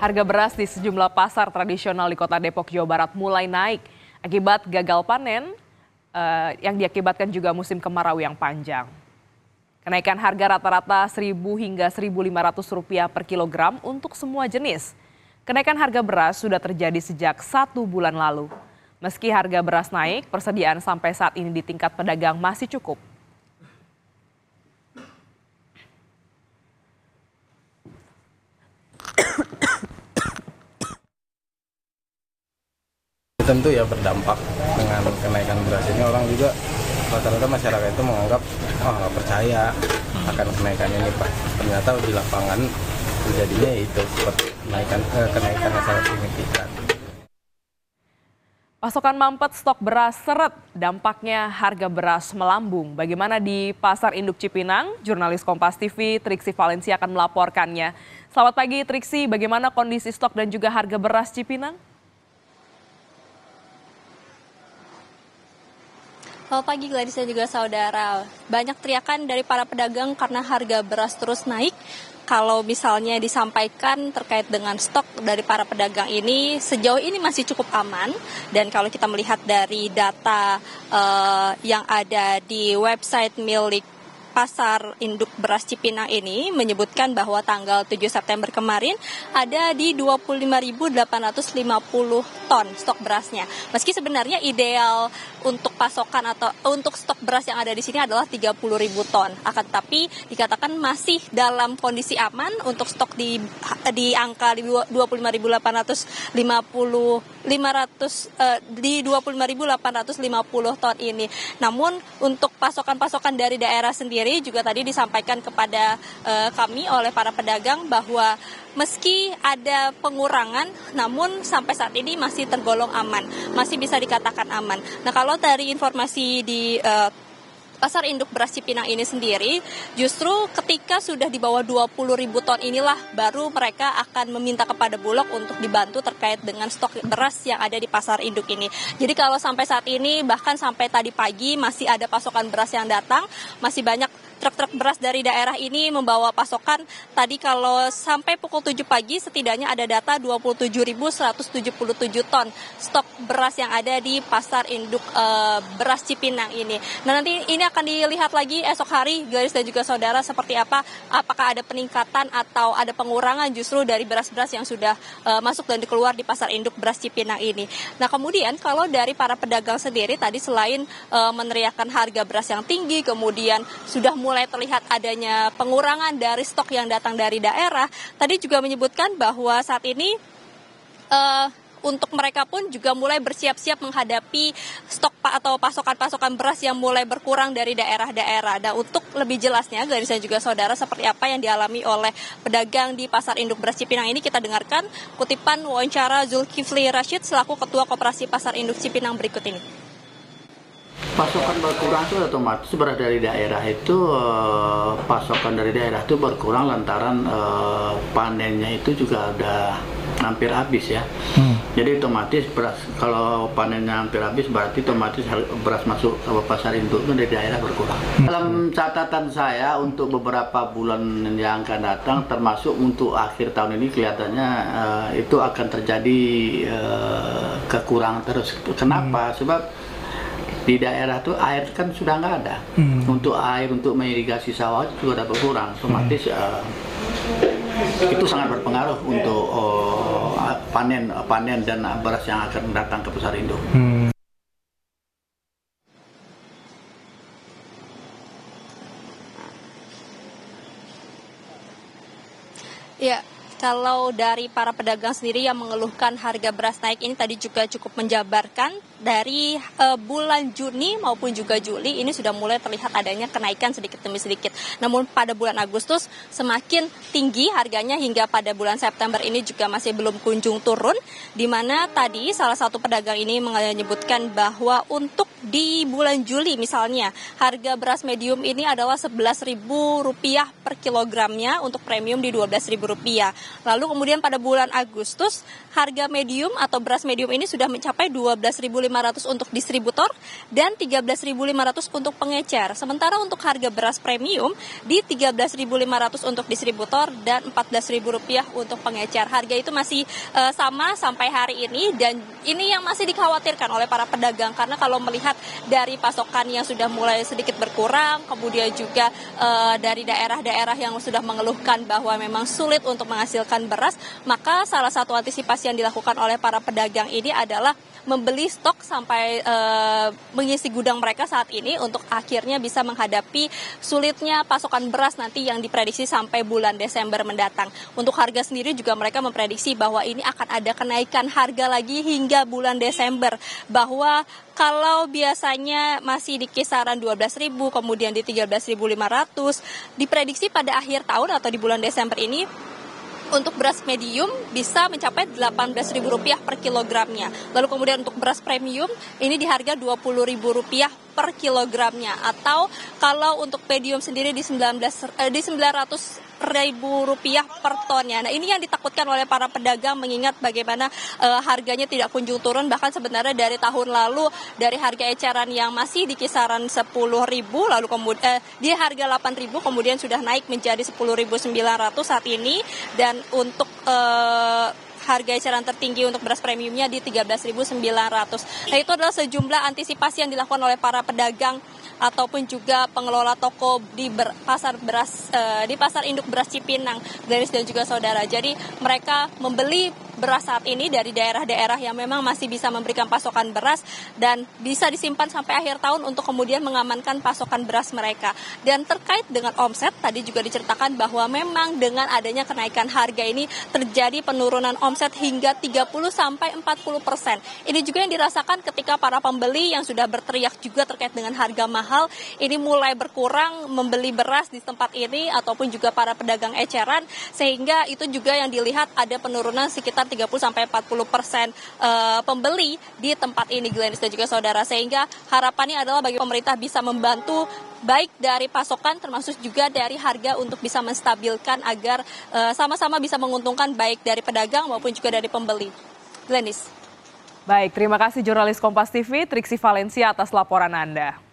Harga beras di sejumlah pasar tradisional di Kota Depok, Jawa Barat mulai naik akibat gagal panen yang diakibatkan juga musim kemarau yang panjang. Kenaikan harga rata-rata Rp1.000 hingga Rp1.500 per kilogram untuk semua jenis. Kenaikan harga beras sudah terjadi sejak 1 bulan lalu. Meski harga beras naik, persediaan sampai saat ini di tingkat pedagang masih cukup. Tentu ya berdampak dengan kenaikan beras ini, orang juga rata-rata masyarakat itu menganggap nggak percaya akan kenaikan ini, Pak. Ternyata di lapangan terjadinya itu seperti kenaikan yang sangat signifikan. Pasokan mampet, stok beras seret, dampaknya harga beras melambung. Bagaimana di Pasar Induk Cipinang? Jurnalis Kompas TV Triksi Valencia akan melaporkannya. Selamat pagi Triksi, bagaimana kondisi stok dan juga harga beras Cipinang? Selamat pagi Gladys dan juga saudara. Banyak teriakan dari para pedagang karena harga beras terus naik. Kalau misalnya disampaikan terkait dengan stok dari para pedagang ini, sejauh ini masih cukup aman. Dan kalau kita melihat dari data yang ada di website milik Pasar Induk Beras Cipinang ini menyebutkan bahwa tanggal 7 September kemarin ada di 25.850 ton stok berasnya. Meski sebenarnya ideal untuk pasokan atau untuk stok beras yang ada di sini adalah 30.000 ton. Akan tetapi dikatakan masih dalam kondisi aman untuk stok di angka di 25.850 ton ini. Namun untuk pasokan-pasokan dari daerah sendiri juga tadi disampaikan kepada kami oleh para pedagang bahwa meski ada pengurangan, namun sampai saat ini masih tergolong aman, masih bisa dikatakan aman. Nah, kalau dari informasi di Pasar Induk Beras Cipinang ini sendiri, justru ketika sudah di bawah 20.000 ton inilah baru mereka akan meminta kepada Bulog untuk dibantu terkait dengan stok beras yang ada di Pasar Induk ini. Jadi kalau sampai saat ini, bahkan sampai tadi pagi masih ada pasokan beras yang datang, masih banyak truk-truk beras dari daerah ini membawa pasokan. Tadi kalau sampai pukul 7 pagi setidaknya ada data 27.177 ton stok beras yang ada di Pasar Induk Beras Cipinang ini. Nah, nanti ini akan dilihat lagi esok hari, Garis dan juga saudara, seperti apa, apakah ada peningkatan atau ada pengurangan justru dari beras-beras yang sudah masuk dan keluar di Pasar Induk Beras Cipinang ini. Nah, kemudian kalau dari para pedagang sendiri tadi selain meneriakan harga beras yang tinggi, kemudian sudah mulai terlihat adanya pengurangan dari stok yang datang dari daerah, tadi juga menyebutkan bahwa saat ini untuk mereka pun juga mulai bersiap-siap menghadapi stok atau pasokan-pasokan beras yang mulai berkurang dari daerah-daerah. Dan untuk lebih jelasnya, Garis dan juga saudara, seperti apa yang dialami oleh pedagang di Pasar Induk Beras Cipinang ini, kita dengarkan kutipan wawancara Zulkifli Rashid selaku Ketua Koperasi Pasar Induk Cipinang berikut ini. Pasokan berkurang itu otomatis beras dari daerah itu pasokan dari daerah itu berkurang lantaran panennya itu juga udah hampir habis ya. Jadi otomatis beras kalau panennya hampir habis berarti otomatis beras masuk ke pasar induk itu dari daerah berkurang. Dalam catatan saya untuk beberapa bulan yang akan datang, termasuk untuk akhir tahun ini kelihatannya itu akan terjadi kekurangan terus. Kenapa? Sebab di daerah tuh air kan sudah nggak ada. Untuk air untuk mengirigasi sawah itu sudah berkurang, otomatis itu sangat berpengaruh untuk panen dan beras yang akan datang ke pasar induk. Ya, kalau dari para pedagang sendiri yang mengeluhkan harga beras naik ini tadi juga cukup menjabarkan dari bulan Juni maupun juga Juli ini sudah mulai terlihat adanya kenaikan sedikit demi sedikit. Namun pada bulan Agustus semakin tinggi harganya hingga pada bulan September ini juga masih belum kunjung turun. Di mana tadi salah satu pedagang ini menyebutkan bahwa untuk di bulan Juli misalnya harga beras medium ini adalah Rp11.000 per kilogramnya, untuk premium di Rp12.000. Lalu kemudian pada bulan Agustus harga medium atau beras medium ini sudah mencapai 12.500 untuk distributor dan 13.500 untuk pengecer. Sementara untuk harga beras premium di 13.500 untuk distributor dan Rp14.000 untuk pengecer. Harga itu masih sama sampai hari ini dan ini yang masih dikhawatirkan oleh para pedagang karena kalau melihat dari pasokan yang sudah mulai sedikit berkurang, kemudian juga dari daerah-daerah yang sudah mengeluhkan bahwa memang sulit untuk menghasilkan beras, maka salah satu antisipasi yang dilakukan oleh para pedagang ini adalah membeli stok sampai mengisi gudang mereka saat ini untuk akhirnya bisa menghadapi sulitnya pasokan beras nanti yang diprediksi sampai bulan Desember mendatang. Untuk harga sendiri juga mereka memprediksi bahwa ini akan ada kenaikan harga lagi hingga bulan Desember, bahwa kalau biasanya masih di kisaran 12.000 kemudian di 13.500, diprediksi pada akhir tahun atau di bulan Desember ini untuk beras medium bisa mencapai Rp18.000 per kilogramnya. Lalu kemudian untuk beras premium ini di harga Rp20.000 per kilogramnya. Atau kalau untuk medium sendiri di Rp900.000 per tonnya. Nah ini yang ditakutkan oleh para pedagang mengingat bagaimana harganya tidak kunjung turun. Bahkan sebenarnya dari tahun lalu dari harga eceran yang masih di kisaran 10.000 lalu kemudian di harga 8.000 kemudian sudah naik menjadi 10.900 saat ini. Dan untuk harga eceran tertinggi untuk beras premiumnya di 13.900. Nah itu adalah sejumlah antisipasi yang dilakukan oleh para pedagang ataupun juga pengelola toko di pasar beras di pasar induk beras Cipinang, Glenis dan juga saudara. Jadi mereka membeli beras saat ini dari daerah-daerah yang memang masih bisa memberikan pasokan beras dan bisa disimpan sampai akhir tahun untuk kemudian mengamankan pasokan beras mereka. Dan terkait dengan omset, tadi juga diceritakan bahwa memang dengan adanya kenaikan harga ini terjadi penurunan omset hingga 30-40%. Ini juga yang dirasakan ketika para pembeli yang sudah berteriak juga terkait dengan harga mahal, ini mulai berkurang membeli beras di tempat ini ataupun juga para pedagang eceran, sehingga itu juga yang dilihat ada penurunan sekitar 30-40% pembeli di tempat ini, Glenis dan juga saudara. Sehingga harapannya adalah bagi pemerintah bisa membantu baik dari pasokan termasuk juga dari harga untuk bisa menstabilkan agar sama-sama bisa menguntungkan baik dari pedagang maupun juga dari pembeli. Glenis. Baik, terima kasih jurnalis Kompas TV Triksi Valencia atas laporan Anda.